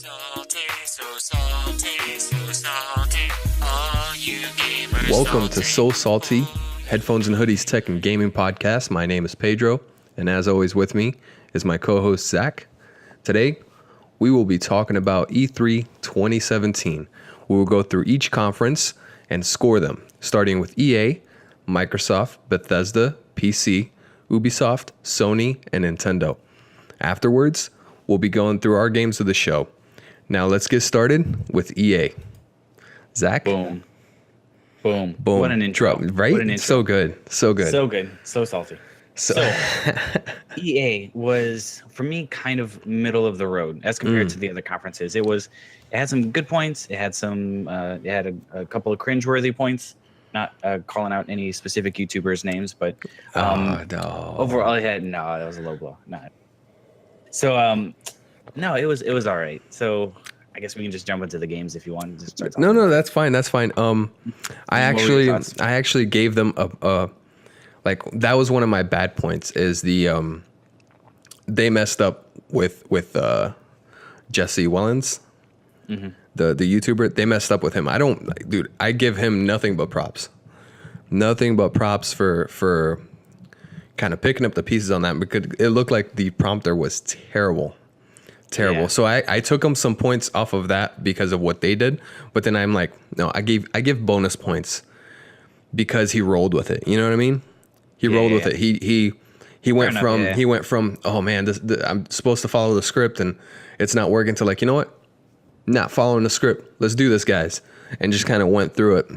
salty, so salty, so salty. All you gamers Welcome to So Salty, Headphones and Hoodies Tech and Gaming Podcast. My name is Pedro, and as always with me is my co-host Zach. Today, we will be talking about E3 2017. We will go through each conference and score them, starting with EA, Microsoft, Bethesda, PC, Ubisoft, Sony, and Nintendo. Afterwards, we'll be going through our games of the show. Now let's get started with EA. Zach? Boom. Boom. What an intro. Right? What an intro. So good. So good. So good. So salty. So EA was, for me, kind of middle of the road as compared to the other conferences. It had some good points. It had a couple of cringeworthy points. Not calling out any specific YouTubers' names, but no. overall, that was a low blow. So no, it was all right. So I guess we can just jump into the games if you want to just start. No, that's fine. That's fine. I actually gave them a like that was one of my bad points is the they messed up with Jesse Wellens, the YouTuber. They messed up with him. I give him nothing but props. Nothing but props for kind of picking up the pieces on that, because it looked like the prompter was terrible. Yeah. So I took him some points off of that because of what they did, but then I'm like, no, I give bonus points because he rolled with it. You know what I mean? He rolled with it. He went from oh man, I'm supposed to follow the script and it's not working, to like, you know what? Not following the script. Let's do this, guys, and just kind of went through it.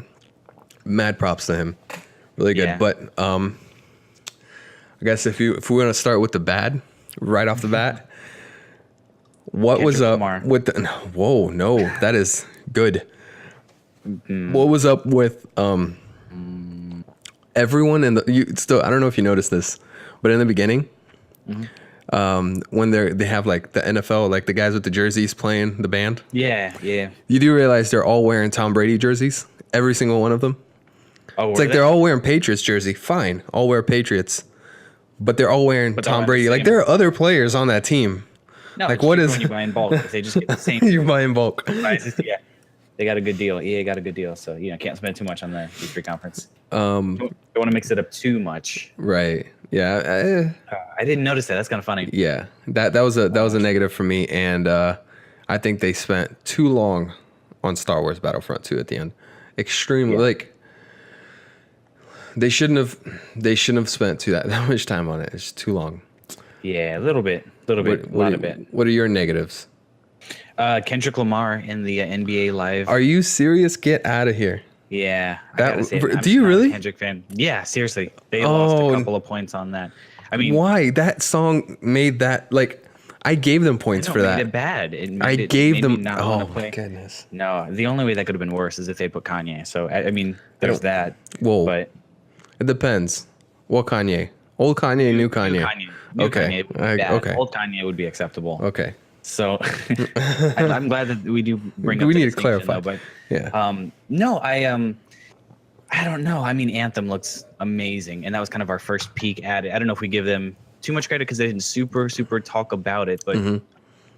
Mad props to him. Really good. Yeah. But I guess if we want to start with the bad right off the bat, what was up with the? Whoa, no, that is good. What was up with everyone in the? I don't know if you noticed this, but in the beginning, when they have like the NFL, like the guys with the jerseys playing the band. Yeah. You do realize they're all wearing Tom Brady jerseys, every single one of them. Oh, it's like they're all wearing Patriots jersey. Fine, all wear Patriots. But they're all wearing Tom Brady. Like, there are other players on that team. No, like, what is... when you buy in bulk, if they just get the same... You buy in bulk. Yeah. They got a good deal. EA got a good deal. So, can't spend too much on the E3 conference. Don't want to mix it up too much. Right. Yeah. I didn't notice that. That's kind of funny. Yeah. That was a negative for me. And I think they spent too long on Star Wars Battlefront 2 at the end. Extremely. Yeah. Like... They shouldn't have spent that much time on it. It's too long. Yeah, a little bit, a lot of it. What are your negatives? Kendrick Lamar in the NBA Live. Are you serious? Get out of here. Yeah, I gotta say, do you really? Kendrick fan. Yeah, seriously, they lost a couple of points on that. I mean, why? That song made that like. I gave them points for that. It bad. I gave them. Oh my goodness. No, the only way that could have been worse is if they put Kanye. So I mean, there's that. Whoa. But it depends. What Kanye? Old Kanye, new Kanye. New okay. Kanye okay. Old Kanye would be acceptable. Okay. So I'm glad that we do bring up. We need to clarify. Though, but yeah. No, I don't know. I mean, Anthem looks amazing, and that was kind of our first peek at it. I don't know if we give them too much credit because they didn't super talk about it, but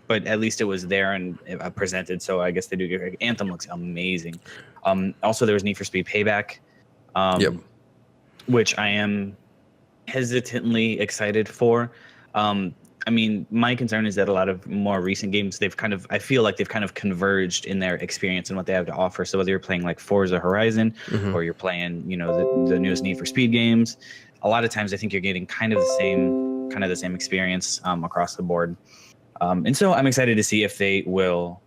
but at least it was there and presented. So I guess they do. Anthem looks amazing. Also, there was Need for Speed Payback. Yep. Which I am hesitantly excited for. I mean, my concern is that a lot of more recent games, I feel like they've kind of converged in their experience and what they have to offer. So whether you're playing like Forza Horizon or you're playing, the newest Need for Speed games, a lot of times I think you're getting kind of the same experience across the board. And so I'm excited to see if they will,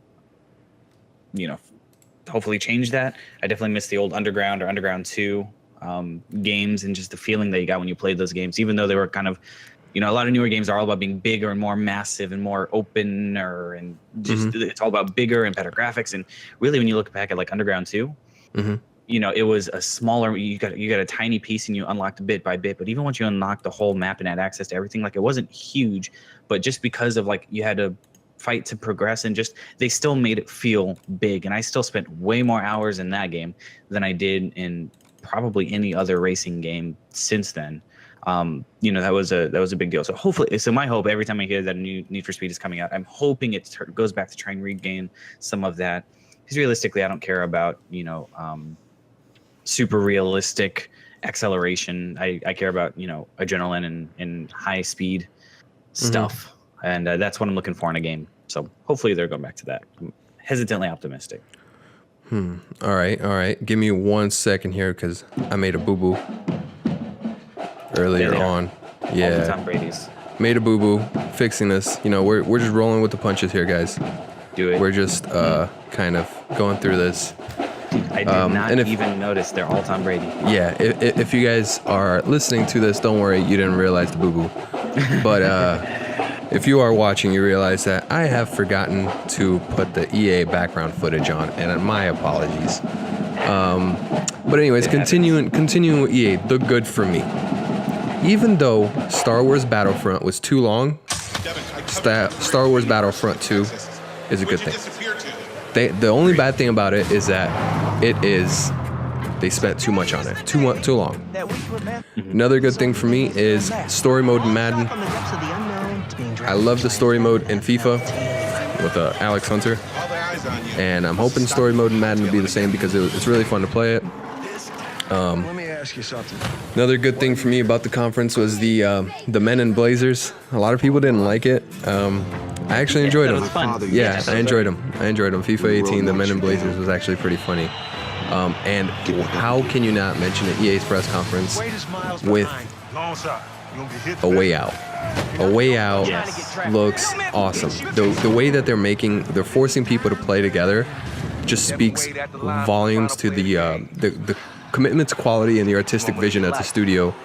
hopefully change that. I definitely miss the old Underground or Underground 2 games and just the feeling that you got when you played those games, even though they were kind of, a lot of newer games are all about being bigger and more massive and more opener and just it's all about bigger and better graphics. And really, when you look back at like Underground 2, it was a smaller, you got a tiny piece and you unlocked bit by bit. But even once you unlocked the whole map and had access to everything, like it wasn't huge, but just because of like you had to fight to progress and just they still made it feel big. And I still spent way more hours in that game than I did in probably any other racing game since then. That was a big deal. So hopefully, my hope every time I hear that a new Need for Speed is coming out, I'm hoping it goes back to try and regain some of that. Because realistically, I don't care about super realistic acceleration. I care about adrenaline and high speed stuff, and that's what I'm looking for in a game. So hopefully they're going back to that. I'm hesitantly optimistic. All right. Give me 1 second here because I made a boo-boo earlier on. Yeah. All the Tom Brady's. Made a boo-boo. Fixing this. We're just rolling with the punches here, guys. Do it. We're just kind of going through this. I did not even notice they're all Tom Brady. Yeah. If you guys are listening to this, don't worry. You didn't realize the boo-boo. But if you are watching, you realize that I have forgotten to put the EA background footage on, and my apologies. But anyways, continuing with EA, the good for me. Even though Star Wars Battlefront was too long, Star Wars Battlefront 2 is a good thing. The only bad thing about it is that they spent too much on it, too long. Another good thing for me is story mode in Madden. I love the story mode in FIFA with Alex Hunter, and I'm hoping story mode in Madden will be the same because it's really fun to play it. Let me ask you something. Another good thing for me about the conference was the men in blazers. A lot of people didn't like it. I actually enjoyed them. Yeah, I enjoyed them. FIFA 18, the men in blazers was actually pretty funny. And how can you not mention an EA's press conference with A Way Out? A Way Out looks awesome. The way that they're forcing people to play together just speaks volumes to the commitment to quality and the artistic vision that the studio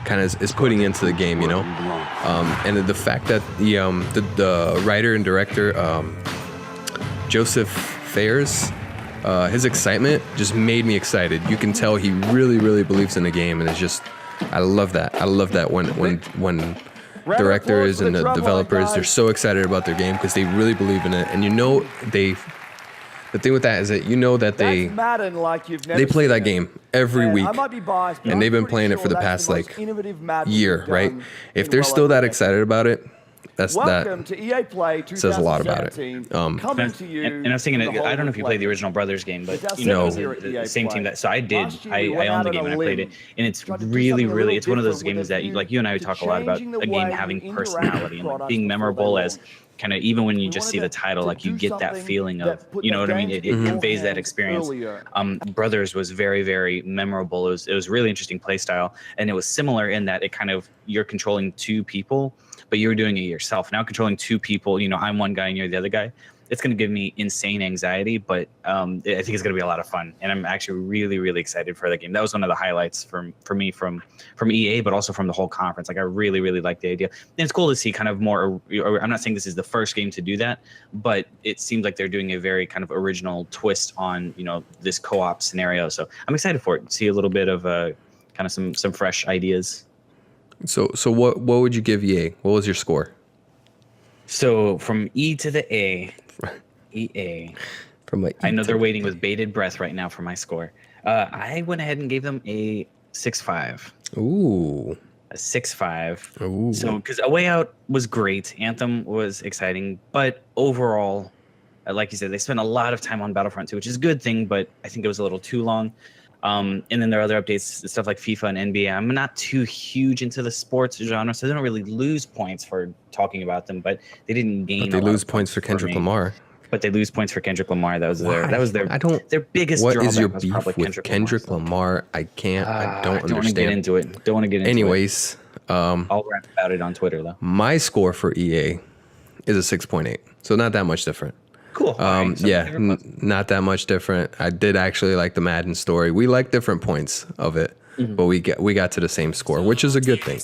kind of is putting into the game, and the fact that the writer and director Joseph Fares, his excitement just made me excited. You can tell he really, really believes in the game, and it's just I love that. I love that when directors and the developers, they're so excited about their game because they really believe in it, and the thing with that is that they play that game every week, and they've been playing it for the past year, right? If they're still that excited about it, that says a lot about it. And I was thinking, I don't know if you played the original Brothers game, but it was the same team that. So I did. I owned the game and I played it, and it's really, really. It's one of those games that you and I would talk a lot about a game having personality and being memorable as. Kind of even when you just see the title, you get that feeling of, you know what I mean? It conveys that experience. Brothers was very, very memorable. It was really interesting play style, and it was similar in that you're controlling two people, but you're doing it yourself. Now controlling two people, I'm one guy and you're the other guy. It's going to give me insane anxiety, but I think it's going to be a lot of fun, and I'm actually really, really excited for the game. That was one of the highlights for me from EA, but also from the whole conference. I really, really like the idea, and it's cool to see kind of more. I'm not saying this is the first game to do that, but it seems like they're doing a very kind of original twist on this co-op scenario. So I'm excited for it. See a little bit of kind of some fresh ideas. So what would you give EA? What was your score? So from E to the A. EA. I know they're waiting with bated breath right now for my score. I went ahead and gave them a 6.5. Ooh. A 6.5. Ooh. So, because A Way Out was great. Anthem was exciting. But overall, like you said, they spent a lot of time on Battlefront 2, which is a good thing, but I think it was a little too long. And then there are other updates, stuff like FIFA and NBA. I'm not too huge into the sports genre, so they don't really lose points for talking about them, but they didn't gain. But they lose points for Kendrick Lamar. But they lose points for Kendrick Lamar. That was their their biggest what drawback. Is your was beef probably with Kendrick Lamar? I don't understand. Want to get into it. Don't want to get into Anyways, it. I'll rap about it on Twitter though. My score for EA is a 6.8, so not that much different. Cool. Not that much different. I did actually like the Madden story. We like different points of it, but we got to the same score, which is a good thing.